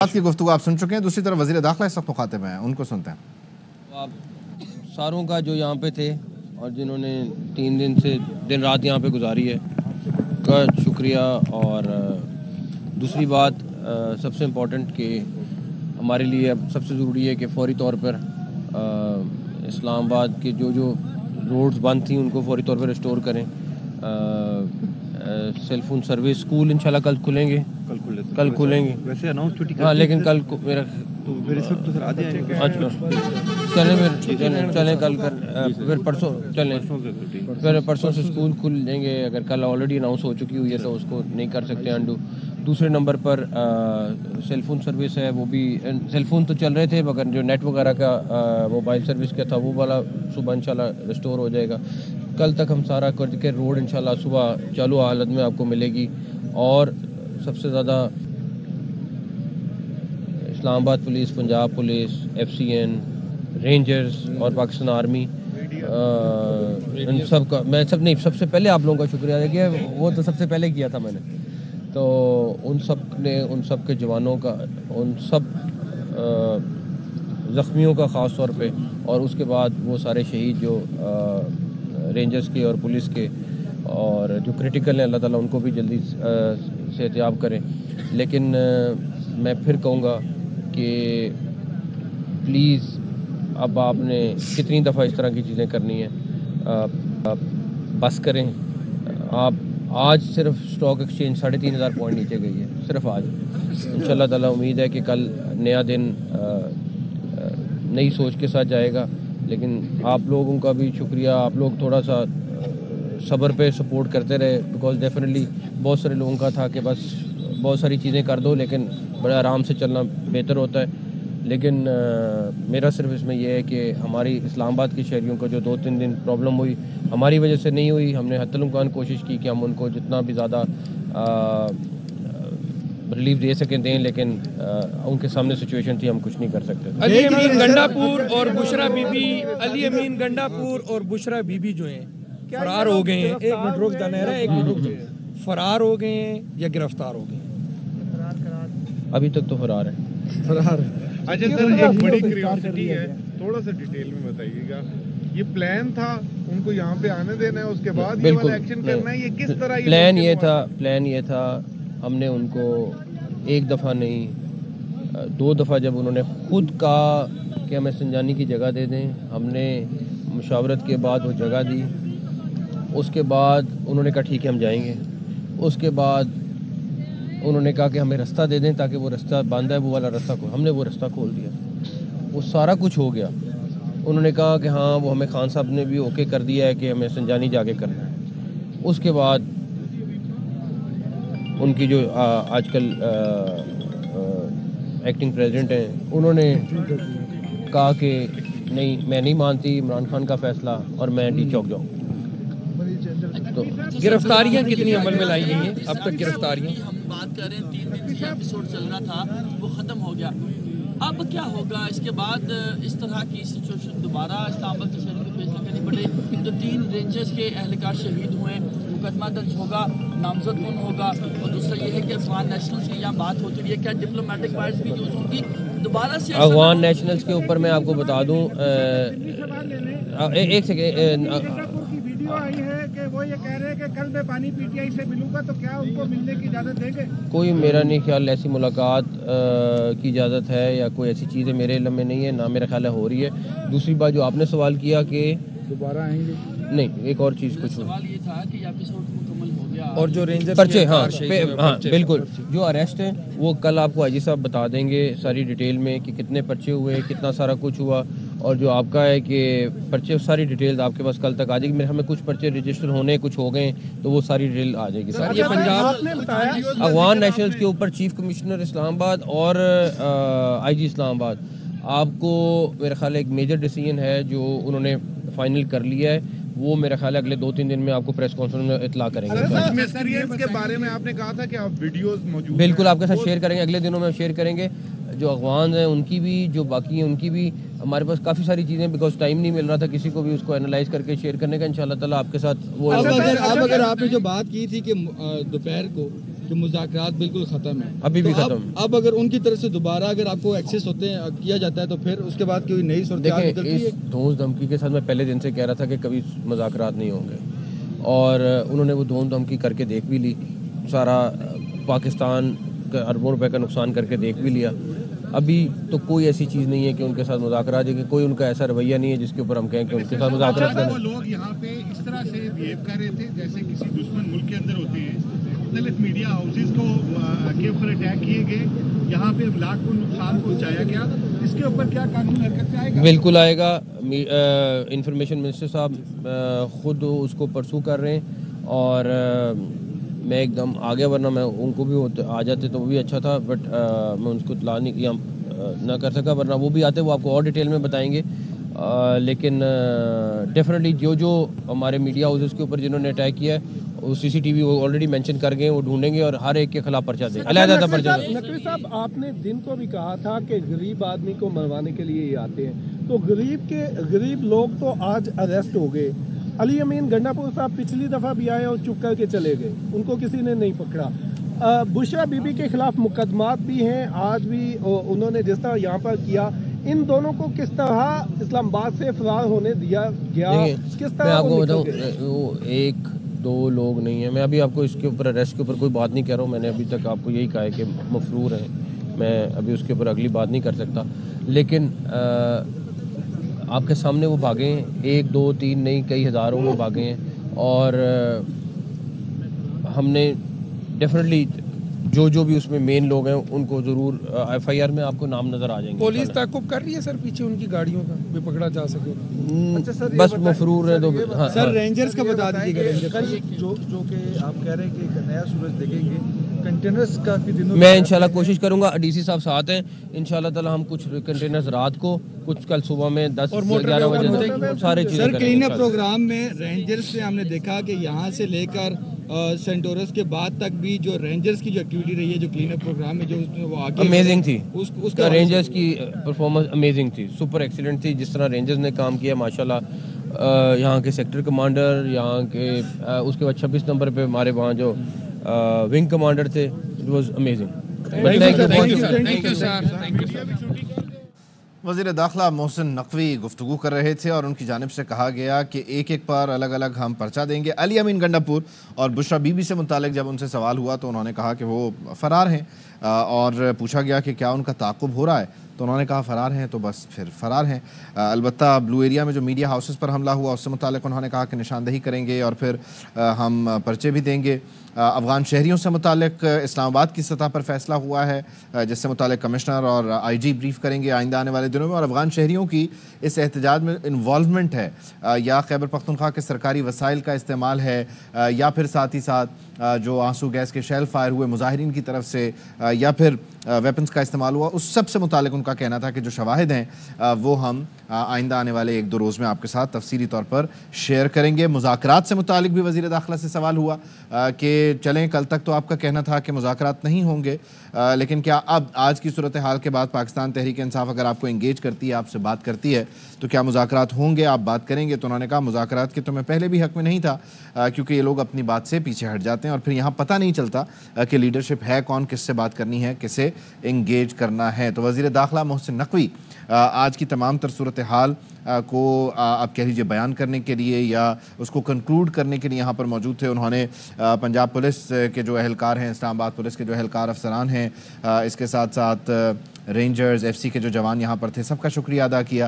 آج کی گفتگو آپ سن چکے ہیں. دوسری طرف وزیر داخلہ اس وقت مخاطب ہیں, ان کو سنتے ہیں. آپ ساروں کا جو یہاں پہ تھے اور جنہوں نے 3 دن سے دن رات یہاں پہ گزاری ہے کا شکریہ. اور دوسری بات سب سے امپورٹنٹ کہ ہمارے لیے اب سب سے ضروری ہے کہ فوری طور پر اسلام آباد کے جو روڈز بند تھیں ان کو فوری طور پر ریسٹور کریں. سیل فون سروس اسکول انشاءاللہ کل کھلیں گے, کل کھلیں گے ویسے اناؤنس چھٹی ہاں, لیکن کل میرا تو پھر اس وقت تو سر آ جائیں گے. چلیں کل کر پھر پرسوں چلیں, پھر پرسوں سے اسکول کھل جائیں گے. اگر کل آلریڈی اناؤنس ہو چکی ہوئی ہے تو اس کو نہیں کر سکتے انڈو. دوسرے نمبر پر سیل فون سروس ہے, وہ بھی سیل فون تو چل رہے تھے مگر جو نیٹ وغیرہ کا موبائل سروس کا تھا وہ والا صبح انشاءاللہ ریسٹور ہو جائے گا. کل تک ہم سارا کر کے روڈ انشاءاللہ صبح چالو حالت میں آپ کو ملے گی. اور سب سے زیادہ Islamabad police, Punjab police, F C N, Rangers اور پاکستان آرمی, ان سب کا میں سب سے پہلے آپ لوگوں کا شکریہ ادا کیا. وہ تو سب سے پہلے کیا تھا میں نے, تو ان سب نے, ان سب کے جوانوں کا, ان سب زخمیوں کا خاص طور پہ, اور اس کے بعد وہ سارے شہید جو رینجرز کے اور پولیس کے اور جو کرٹیکل ہیں, اللہ تعالیٰ ان کو بھی جلدی صحتیاب کریں. لیکن میں پھر کہوں گا کہ پلیز اب آپ نے کتنی دفعہ اس طرح کی چیزیں کرنی ہیں, بس کریں. آپ آج صرف اسٹاک ایکسچینج 3500 پوائنٹ نیچے گئی ہے, صرف آج. انشاءاللہ تعالیٰ امید ہے کہ کل نیا دن نئی سوچ کے ساتھ جائے گا. لیکن آپ لوگوں کا بھی شکریہ, آپ لوگ تھوڑا سا صبر پہ سپورٹ کرتے رہے, بیکاز ڈیفینیٹلی بہت سارے لوگوں کا تھا کہ بس بہت ساری چیزیں کر دو لیکن بڑے آرام سے چلنا بہتر ہوتا ہے. لیکن میرا صرف اس میں یہ ہے کہ ہماری اسلام آباد کے شہریوں کو جو 2-3 دن پرابلم ہوئی ہماری وجہ سے نہیں ہوئی. ہم نے حتی الامکان کوشش کی کہ ہم ان کو جتنا بھی زیادہ ریلیف دے سکیں دیں, لیکن ان کے سامنے سچویشن تھی, ہم کچھ نہیں کر سکتے. علی امین گنڈا پور اور بشرا بی بی, علی امین گنڈا پور اور بشرا بی بی جو ہیں فرار ہو گئے ہیں. ایک منٹ رک جانا ہے, ایک منٹ رک جائے. فرار ہو گئے ہیں یا گرفتار ہو گئے ہیں؟ ابھی تک تو فرار ہے. فرار. اچھا سر, ایک بڑی کیوریوسٹی ہے, تھوڑا سا ڈیٹیل میں بتائیے گا. یہ پلان تھا ان کو یہاں پہ آنے دینا ہے, اس کے بعد یہ والا ایکشن کرنا ہے, یہ کس طرح؟ پلان یہ تھا ہم نے ان کو ایک دفعہ نہیں 2 دفعہ جب انہوں نے خود کہا کہ ہمیں سنجانی کی جگہ دے دیں, ہم نے مشاورت کے بعد وہ جگہ دی. اس کے بعد انہوں نے کہا ٹھیک ہے ہم جائیں گے. اس کے بعد انہوں نے کہا کہ ہمیں رستہ دے دیں تاکہ وہ رستہ بند ہے وہ والا رستہ کو, ہم نے وہ رستہ کھول دیا. وہ سارا کچھ ہو گیا. انہوں نے کہا کہ ہاں وہ ہمیں خان صاحب نے بھی اوکے کر دیا ہے کہ ہمیں سنجانی جا کے کرنا ہے. اس کے بعد ان کی جو آج کل ایکٹنگ پریزیڈنٹ ہیں انہوں نے کہا کہ نہیں میں نہیں مانتی عمران خان کا فیصلہ اور میں ڈی چوک جاؤں. تو گرفتاریاں کتنی عمل میں لائی گئی ہیں اب تک؟ گرفتاریاں ہم بات کر رہے ہیں 3 دن سے ایپیسوڈ چل رہا تھا وہ ختم ہو گیا, اب کیا ہوگا اس کے بعد؟ اس طرح کی سچویشن دوبارہ اسلام آباد کے شہر میں فیصلہ کرنی پڑے. جو 3 رینجرز کے اہلکار شہید ہوئے, مقدمہ درج ہوگا, نامزد کون ہوگا, اور دوسرا یہ ہے کہ افغان نیشنلز کی یہاں بات ہوتی رہی ہے, کیا ڈپلومیٹک وائز بھی یوز ہوگی دوبارہ سے؟ افغان نیشنلز کے اوپر میں آپ کو بتا دوں, ایک سیکنڈ, آئی ہے کہ وہ یہ کہہ رہے ہیں کہ کل میں پانی پی ٹی آئی سے ملوں گا, تو کیا ان کو ملنے کی اجازت دیں گے؟ کوئی میرا نہیں خیال ایسی ملاقات کی اجازت ہے یا کوئی ایسی چیزیں میرے علم میں نہیں ہے, نہ میرا خیال ہے ہو رہی ہے. دوسری بات جو آپ نے سوال کیا کہ دوبارہ آئیں گے, نہیں, ایک اور چیز کچھ سوال یہ تھا کہ ایپیسوڈ مکمل ہو گیا اور جو رینجر پرچے, ہاں بالکل, جو اریسٹ ہیں وہ کل آپ کو آئی جی صاحب بتا دیں گے ساری ڈیٹیل میں کہ کتنے پرچے ہوئے, کتنا سارا کچھ ہوا. اور جو آپ کا ہے کہ پرچے ساری ڈیٹیل آپ کے پاس کل تک آ جائے گی. میرے ہمیں کچھ پرچے رجسٹر ہونے, کچھ ہو گئے تو وہ ساری ڈیٹیل آ جائے گی. سر یہ پنجاب افغان نیشنلز کے اوپر چیف کمشنر اسلام آباد اور آئی جی اسلام آباد آپ کو میرا خیال ہے ایک میجر ڈیسیجن ہے جو انہوں نے فائنل کر لیا ہے. وہ میرا خیال ہے اگلے 2-3 دن میں آپ کو پریس کانفرنس میں اطلاع کریں گے. مسٹرینز کے بارے میں آپ نے کہا تھا کہ آپ ویڈیوز موجود بالکل آپ کے ساتھ شیئر کریں گے, اگلے دنوں میں شیئر کریں گے. جو افغان ہیں ان کی بھی, جو باقی ہیں ان کی بھی. ہمارے پاس کافی ساری چیزیں, بیکاز ٹائم نہیں مل رہا تھا کسی کو بھی اس کو اینالائز کر کے شیئر کرنے کا. انشاءاللہ تعالیٰ آپ کے ساتھ وہ اب اگر آپ نے جو بات کی تھی کہ دوپہر کو کہ مذاکرات بالکل ختم ہیں. ابھی بھی تو ختم. اب اگر ان کی طرف سے دوبارہ اگر آپ کو ایکسیس ہوتے ہیں کیا جاتا ہے تو پھر اس کے بعد کوئی نئی صورتحال دیکھیں نکلتی ہے. اس دھونس دھمکی کے ساتھ میں پہلے دن سے کہہ رہا تھا کہ کبھی مذاکرات نہیں ہوں گے اور انہوں نے وہ دھونس دھمکی کر کے دیکھ بھی لی. سارا پاکستان کا اربوں روپے کا نقصان کر کے دیکھ بھی لیا. ابھی تو کوئی ایسی چیز نہیں ہے کہ ان کے ساتھ مذاکرات ہے کہ کوئی ان کا ایسا رویہ نہیں ہے جس کے اوپر ہم کہیں کہ ان کے ساتھ مذاکرات کریں. وہ لوگ یہاں پہ اس طرح سے بہیو کر رہے تھے جیسے کسی دشمن ملک کے اندر ہوتے ہیں. مختلف میڈیا ہاؤسز کو کے اوپر اٹیک کیے گئے, یہاں پہ املاک کو نقصان پہنچایا گیا. اس کے اوپر کیا قانون حرکت میں آئے گا؟ بالکل آئے گا. انفارمیشن منسٹر صاحب خود اس کو پرسو کر رہے ہیں اور میں ایک دم آگے, ورنہ میں ان کو بھی آ جاتے تو وہ بھی اچھا تھا, بٹ میں ان کو اطلاع نہ کر سکا, ورنہ وہ بھی آتے وہ آپ کو اور ڈیٹیل میں بتائیں گے. لیکن ڈیفینیٹلی جو ہمارے میڈیا ہاؤسز کے اوپر جنہوں نے اٹیک کیا ہے وہ سی سی ٹی وی وہ آلریڈی مینشن کر گئے, وہ ڈھونڈیں گے اور ہر ایک کے خلاف پرچہ دیں گے, علیحدہ پرچہ دیں. نقوی صاحب, آپ نے دن کو بھی کہا تھا کہ غریب آدمی کو مروانے کے لیے ہی آتے ہیں, تو غریب لوگ تو آج اریسٹ ہو گئے. علی امین گنڈا پور صاحب پچھلی دفعہ بھی آئے اور چپ کر کے چلے گئے, ان کو کسی نے نہیں پکڑا. بشرا بی بی کے خلاف مقدمات بھی ہیں آج بھی, انہوں نے جس طرح یہاں پر کیا, ان دونوں کو کس طرح اسلام آباد سے فرار ہونے دیا گیا, کس طرح؟ میں آپ کو بتاؤں, وہ ایک دو لوگ نہیں ہیں. میں ابھی آپ کو اس کے اوپر اریسٹ کے اوپر کوئی بات نہیں کہہ رہا ہوں. میں نے ابھی تک آپ کو یہی کہا ہے کہ مفرور ہیں. میں ابھی اس کے اوپر اگلی بات نہیں کر سکتا, لیکن آپ کے سامنے وہ بھاگے ہیں, ایک دو تین نہیں کئی ہزاروں میں بھاگے ہیں. اور ہم نے ڈیفینیٹلی جو بھی اس میں مین لوگ ہیں ان کو ضرور ایف آئی آر میں آپ کو نام نظر آ جائیں گے. پولیس تعاقب کر رہی ہے سر پیچھے ان کی گاڑیوں کا بھی پکڑا جا سکے؟ بس مفرور ہے تو سر رینجرز کا بتا دیجیے گا. جو کہ آپ کہہ رہے ہیں کہ ایک نیا سورج دیکھیں گے, کنٹینرز کافی دنوں میں انشاءاللہ کوشش کروں گا. ڈی سی صاحب ساتھ ہیں انشاءاللہ تعالی. ہم کچھ کنٹینرز رات کو, کچھ کل صبح میں 10-11 بجے تک سارے چیزیں سر کلین اپ پروگرام میں رینجرز سے ہم نے دیکھا کہ یہاں سے لے کر سینٹورس کے بعد تک بھی جو رینجرز کی جو ایکٹیویٹی رہی ہے, جو کلین اپ پروگرام میں جو اس میں وہ آگے امیزنگ تھی. اس کا رینجرز کی پرفارمنس امیزنگ تھی, سپر ایکسیلنٹ تھی. جس طرح رینجرز نے کام کیا ماشاءاللہ, یہاں کے سیکٹر کمانڈر, یہاں کے اس کے بعد 26 نمبر پہ ہمارے وہاں جو ونگ کمانڈر تھے, اٹ واز امیزنگ. وزیر داخلہ محسن نقوی گفتگو کر رہے تھے اور ان کی جانب سے کہا گیا کہ ایک ایک پر الگ الگ ہم پرچہ دیں گے. علی امین گنڈا پور اور بشرا بی بی سے متعلق جب ان سے سوال ہوا تو انہوں نے کہا کہ وہ فرار ہیں, اور پوچھا گیا کہ کیا ان کا تعاقب ہو رہا ہے تو انہوں نے کہا فرار ہیں, تو بس پھر فرار ہیں. البتہ بلو ایریا میں جو میڈیا ہاؤسز پر حملہ ہوا اس سے متعلق انہوں نے کہا کہ نشاندہی کریں گے اور پھر ہم پرچے بھی دیں گے. افغان شہریوں سے متعلق اسلام آباد کی سطح پر فیصلہ ہوا ہے جس سے متعلق کمشنر اور آئی جی بریف کریں گے آئندہ آنے والے دنوں میں. اور افغان شہریوں کی اس احتجاج میں انوالومنٹ ہے یا خیبر پختونخوا کے سرکاری وسائل کا استعمال ہے, یا پھر ساتھ ہی ساتھ جو آنسو گیس کے شیل فائر ہوئے مظاہرین کی طرف سے, یا پھر ویپنز کا استعمال ہوا, اس سب سے متعلق ان کا کہنا تھا کہ جو شواہد ہیں وہ ہم آئندہ آنے والے 1-2 روز میں آپ کے ساتھ تفصیلی طور پر شیئر کریں گے. مذاکرات سے متعلق بھی وزیر داخلہ سے سوال ہوا کہ چلیں کل تک تو آپ کا کہنا تھا کہ مذاکرات نہیں ہوں گے, لیکن کیا اب آج کی صورتحال کے بعد پاکستان تحریک انصاف اگر آپ کو انگیج کرتی ہے, آپ سے بات کرتی ہے, تو کیا مذاکرات ہوں گے, آپ بات کریں گے؟ تو انہوں نے کہا مذاکرات کے تو میں پہلے بھی حق میں نہیں تھا کیونکہ یہ لوگ اپنی بات سے پیچھے ہٹ جاتے ہیں اور پھر یہاں پتہ نہیں چلتا کہ لیڈرشپ ہے کون, کس سے بات کرنی ہے, کسے انگیج کرنا ہے. تو وزیر داخلہ محسن نقوی آج کی تمام تر صورتحال کو آپ کہہ لیجیے بیان کرنے کے لیے یا اس کو کنکلوڈ کرنے کے لیے یہاں پر موجود تھے. انہوں نے پنجاب پولیس کے جو اہلکار ہیں, اسلام آباد پولیس کے جو اہلکار افسران ہیں, اس کے ساتھ ساتھ رینجرز ایف سی کے جو جوان یہاں پر تھے, سب کا شکریہ ادا کیا.